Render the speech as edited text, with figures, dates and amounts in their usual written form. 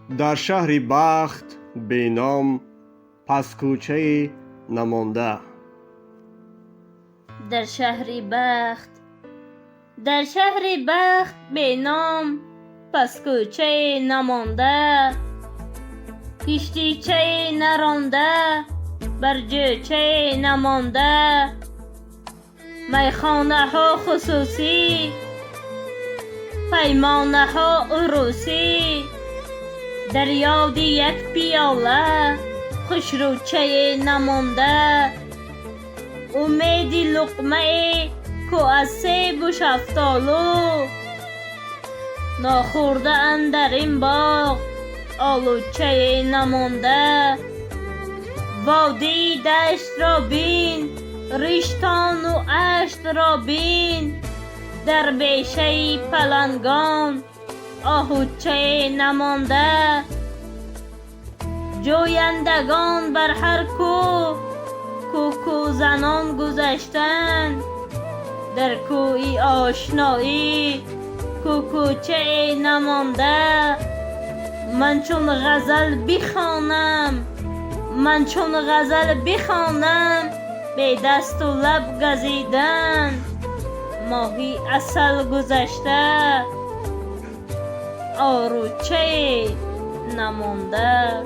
در شهر بخت به نام پس کوچه نمانده. در شهر بخت به نام پس کوچه نمانده، کشتی چه نرانده بر جوچه نمانده، میخانه ها خصوصی پیمانه ها عروسی، در یاد یک پیاله خوشروچه نمانده، امید لقمه کو از سیب و شفتالو، ناخورده اندر این باغ آلوچه نمانده، وادی دشت را بین ریشتان و اشت را بین، در بیشه پلنگان آهوچه نمانده، جویندگان بر هر کو زنان گذشتند، در کوی آشنایی کوچه نمانده، من چون غزل بخوانم به دست و لب گزیدن، ماهی عسل گذشته آروچه نمانده.